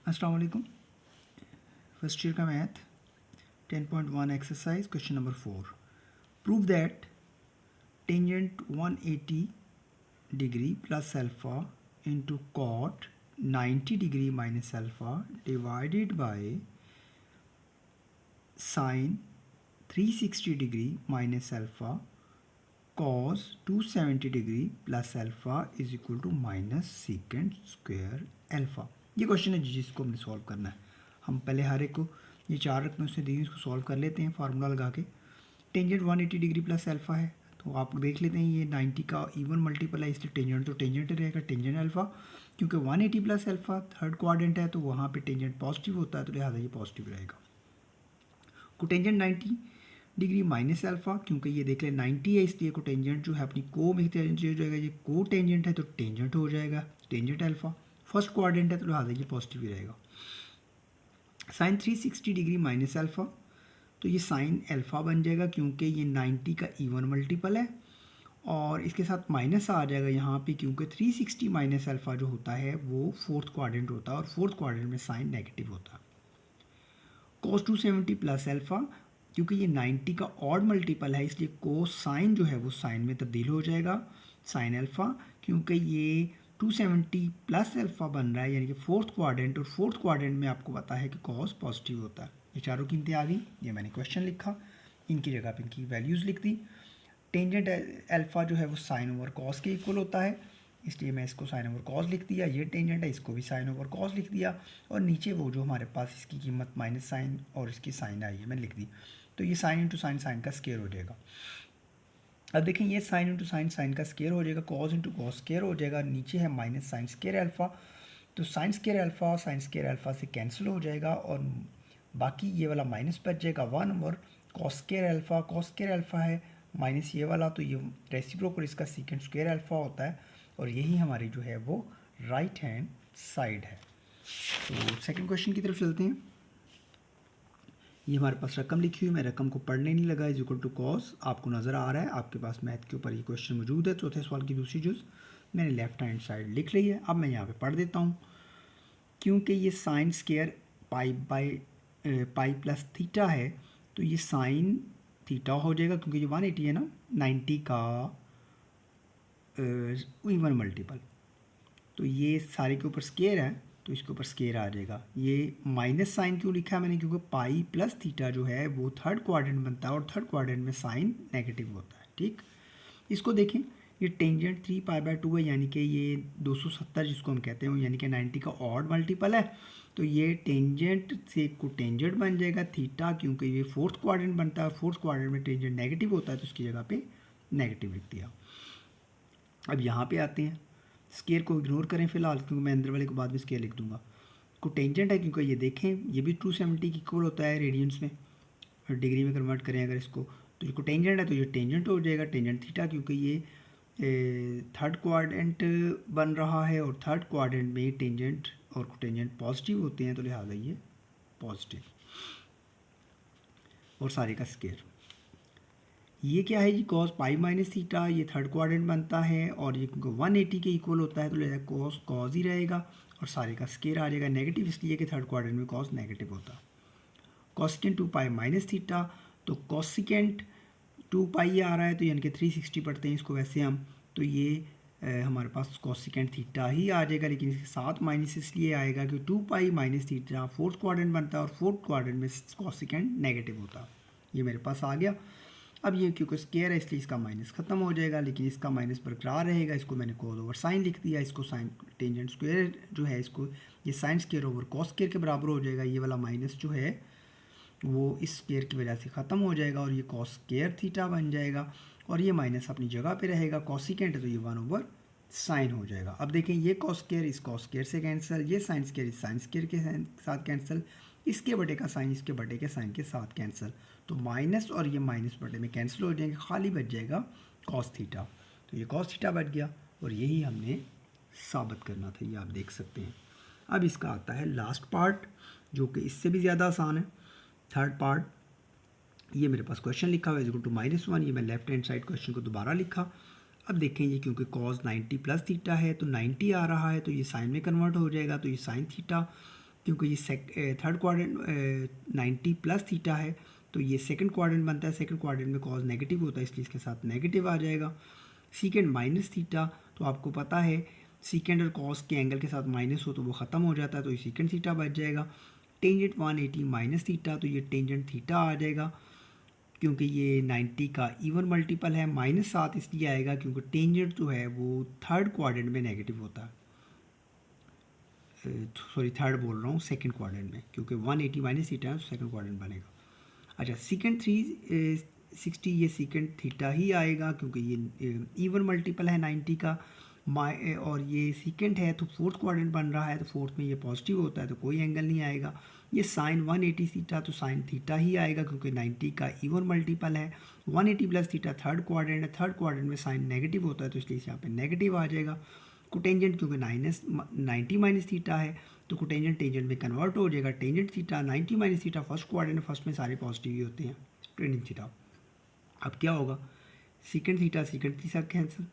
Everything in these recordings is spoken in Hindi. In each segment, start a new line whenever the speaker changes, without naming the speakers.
अस्सलाम वालेकुम। फर्स्ट ईयर का math 10.1 exercise question number 4। Prove that tangent 180 degree plus alpha into cot 90 degree minus alpha divided by sine 360 degree minus alpha cos 270 degree plus alpha is equal to minus secant square alpha. ये क्वेश्चन है जिसको हमने सॉल्व करना है। हम पहले हर एक को ये चार रकमें उससे दी इसको सॉल्व कर लेते हैं फार्मूला लगा के। टेंजेंट 180 डिग्री प्लस अल्फ़ा है तो आप देख लेते हैं ये 90 का इवन मल्टीपल है, इसलिए टेंजेंट तो टेंजेंट रहेगा, टेंजेंट अल्फ़ा। क्योंकि 180 प्लस अल्फ़ा थर्ड क्वाड्रेंट है तो वहाँ पे टेंजेंट पॉजिटिव होता है तो लिहाजा ये पॉजिटिव रहेगा। कोटेंजेंट 90 डिग्री माइनस अल्फ़ा, क्योंकि ये देख लें 90 है इसलिए कोटेंजेंट जो है अपनी को में चेंज हो जाएगा, ये को टेंजेंट है तो टेंजेंट हो जाएगा टेंजेंट अल्फ़ा। फर्स्ट क्वाड्रेंट है तो लिहाजा ये पॉजिटिव ही रहेगा। साइन 360 डिग्री माइनस अल्फ़ा, तो ये साइन अल्फ़ा बन जाएगा क्योंकि ये 90 का इवन मल्टीपल है और इसके साथ माइनस आ जाएगा यहाँ पे क्योंकि 360 माइनस अल्फ़ा जो होता है वो फोर्थ क्वाड्रेंट होता है और फोर्थ क्वाड्रेंट में साइन नेगेटिव होता है। कोस 270 प्लस अल्फ़ा, क्योंकि ये 90 का ऑड मल्टीपल है इसलिए कोस साइन जो है वो साइन में तब्दील हो जाएगा साइन अल्फ़ा, क्योंकि ये 270 प्लस अल्फ़ा बन रहा है यानी कि फोर्थ क्वाड्रेंट, और फोर्थ क्वाड्रेंट में आपको पता है कि कॉस पॉजिटिव होता है। ये चारों कीमतें आ गई, ये मैंने क्वेश्चन लिखा, इनकी जगह पे इनकी वैल्यूज़ लिख दी। टेंजेंट अल्फ़ा जो है वो साइन ओवर कॉस के इक्वल होता है इसलिए मैं इसको साइन ओवर कॉस लिख दिया। ये टेंजेंट है इसको भी साइन ओवर कॉस लिख दिया और नीचे वो जो हमारे पास इसकी कीमत माइनस साइन और इसकी साइन आई है मैंने लिख दी। तो ये साइन इंटू साइन साइन का स्केयर हो जाएगा। अब देखें ये साइन इंटू साइन साइन का स्केयर हो जाएगा, कॉस इंटू कॉस स्केयर हो जाएगा, नीचे है माइनस साइन स्केयर अल्फ़ा, तो sine square alpha sine square alpha से कैंसिल हो जाएगा और बाकी ये वाला माइनस बच जाएगा 1 और कॉस स्केयर अल्फ़ा है माइनस ये वाला, तो ये रेसिप्रोकल इसका सीकेंड स्क्वायर अल्फ़ा होता है और यही हमारी जो है वो राइट हैंड साइड है। तो सेकंड क्वेश्चन की तरफ चलते हैं। ये हमारे पास रकम लिखी हुई, मैं रकम को पढ़ने नहीं लगा, इज इक्वल टू कॉस आपको नज़र आ रहा है, आपके पास मैथ के ऊपर ये क्वेश्चन मौजूद है। चौथे सवाल की दूसरी जुज़ मैंने लेफ्ट हैंड साइड लिख ली है। अब मैं यहाँ पे पढ़ देता हूँ। क्योंकि ये sine square pi plus theta है तो ये साइन थीटा हो जाएगा क्योंकि ये 180 है ना 90 का इवन मल्टीपल, तो ये सारे के ऊपर स्केयर है तो इसके ऊपर स्केयर आ जाएगा। ये माइनस साइन क्यों लिखा है मैंने, क्योंकि पाई प्लस थीटा जो है वो थर्ड क्वाड्रेंट बनता है और थर्ड क्वाड्रेंट में साइन नेगेटिव होता है। ठीक, इसको देखें, ये टेंजेंट 3π/2 है यानी कि ये 270 जिसको हम कहते हैं यानी कि 90 का ऑड मल्टीपल है, तो ये टेंजेंट से को टेंजेंट बन जाएगा थीटा, क्योंकि ये फोर्थ क्वाड्रेंट बनता है और फोर्थ क्वाड्रेंट में टेंजेंट नेगेटिव होता है तो उसकी जगह पे नेगेटिव लिख दिया। अब यहाँ पे आते हैं, स्केयर को इग्नोर करें फिलहाल क्योंकि मैं अंदर वाले को बाद में स्केयर लिख दूंगा। को टेंजेंट है क्योंकि ये देखें ये भी 270 की इक्वल होता है रेडियंस में, और डिग्री में कन्वर्ट करें अगर इसको तो इसको टेंजेंट है तो ये टेंजेंट हो जाएगा टेंजेंट थीटा, क्योंकि ये थर्ड क्वाड्रेंट बन रहा है और थर्ड क्वाड्रेंट में टेंजेंट और कोटेंजेंट पॉजिटिव होते हैं तो लिहाजा ये पॉजिटिव और सारे का स्केयर। ये क्या है जी, कॉस पाई माइनस थीटा, ये थर्ड क्वाड्रेंट बनता है और ये 180 के इक्वल होता है तो लिहाजा कॉस कॉस ही रहेगा और सारे का स्केयर आ जाएगा नेगेटिव, इसलिए कि थर्ड क्वाड्रेंट में कॉस नेगेटिव होता है। कॉसिकेंट 2π माइनस थीटा, तो कॉसिकेंट 2π आ रहा है तो यानी कि 360 पढ़ते हैं इसको वैसे हम, तो ये हमारे पास कॉसिकेंट थीटा ही आ जाएगा, लेकिन इसके साथ माइनस इसलिए आएगा कि 2π माइनस थीटा फोर्थ क्वाड्रेंट बनता है और फोर्थ क्वाड्रेंट में कॉसिकेंट नेगेटिव होता है। ये मेरे पास आ गया। अब ये क्योंकि स्केयर है इसलिए इसका माइनस खत्म हो जाएगा, लेकिन इसका माइनस बरकरार रहेगा, इसको मैंने कॉस ओवर साइन लिख दिया, इसको साइन टेंजेंट स्क्वायर जो है इसको ये sine square over cos square के बराबर हो जाएगा। ये वाला माइनस जो है वो इस स्केयर की वजह से ख़त्म हो जाएगा और ये कॉस स्केयर थीटा बन जाएगा और ये माइनस अपनी जगह पे रहेगा, कॉसिकेंट है तो ये 1 ओवर साइन हो जाएगा। अब देखें ये कॉस स्केयर इस कॉस स्केयर से कैंसिल, ये साइन स्केयर इस साइन स्केयर के साथ कैंसिल, इसके बटे का साइन इसके बटे के साइन के साथ कैंसिल, तो माइनस और ये माइनस बटे में कैंसिल हो जाएंगे, खाली बच जाएगा कॉस थीटा, तो ये कॉस थीटा बच गया और यही हमने साबित करना था, ये आप देख सकते हैं। अब इसका आता है लास्ट पार्ट जो कि इससे भी ज़्यादा आसान है, थर्ड पार्ट। ये मेरे पास क्वेश्चन लिखा हुआ है इक्वल टू -1, ये मैं लेफ्ट हैंड साइड क्वेश्चन को दोबारा लिखा। अब देखें ये क्योंकि कॉस 90 प्लस थीटा है तो 90 आ रहा है तो ये साइन में कन्वर्ट हो जाएगा, तो ये साइन थीटा क्योंकि ये थर्ड क्वाड्रेंट 90 प्लस थीटा है, तो ये सेकंड क्वाड्रेंट बनता है। सेकंड क्वाड्रेंट में कॉज नेगेटिव होता है, इसलिए इसके साथ नेगेटिव आ जाएगा। सीकेंड माइनस थीटा, तो आपको पता है सीकेंड और कॉस के एंगल के साथ माइनस हो तो वो ख़त्म हो जाता है, तो ये सीकेंड थीटा बच जाएगा। टेंजेंट 180 माइनस थीटा, तो ये टेंजेंट थीटा आ जाएगा क्योंकि ये 90 का इवन मल्टीपल है। -7 इसलिए आएगा क्योंकि टेंजेंट जो है वो थर्ड क्वाड्रेंट में नेगेटिव होता है, सॉरी थर्ड बोल रहा हूँ, सेकंड क्वाड्रेंट में, क्योंकि 180 माइनस थीटा है तो सेकंड क्वाड्रेंट बनेगा। अच्छा, सीकेंड 360 ये सीकेंड थीटा ही आएगा क्योंकि ये इवन मल्टीपल है 90 का, और ये सीकेंड है तो फोर्थ क्वाड्रेंट बन रहा है, तो फोर्थ में ये पॉजिटिव होता है तो कोई एंगल नहीं आएगा। ये साइन 180 थीटा, तो साइन थीटा ही आएगा क्योंकि 90 का इवन मल्टीपल है। 180 प्लस थीटा थर्ड क्वाड्रेंट है, थर्ड क्वाड्रेंट में साइन नेगेटिव होता है तो इसलिए यहाँ पे नेगेटिव आ जाएगा। कोटेंजेंट क्योंकि 90 माइनस थीटा है तो कोटेंजेंट टेंजेंट में कन्वर्ट हो जाएगा। Tangent theta 90 minus theta first quadrant, first में सारे पॉजिटिव ही होते हैं, टेंजेंट थीटा। अब क्या होगा, secant theta secant theta cancel,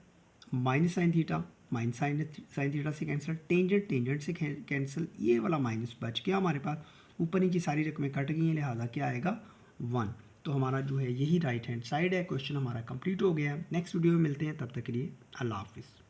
minus sine theta minus sine theta से कैंसिल, टेंजेंट टेंजेंट से कैंसिल, ये वाला माइनस बच गया हमारे पास। ऊपर नीचे सारी रकमें कट गई हैं, लिहाजा क्या आएगा 1। तो हमारा जो है यही राइट हैंड साइड है। क्वेश्चन हमारा कंप्लीट हो गया है। नेक्स्ट वीडियो में मिलते हैं, तब तक के लिए अल्लाह हाफिज़।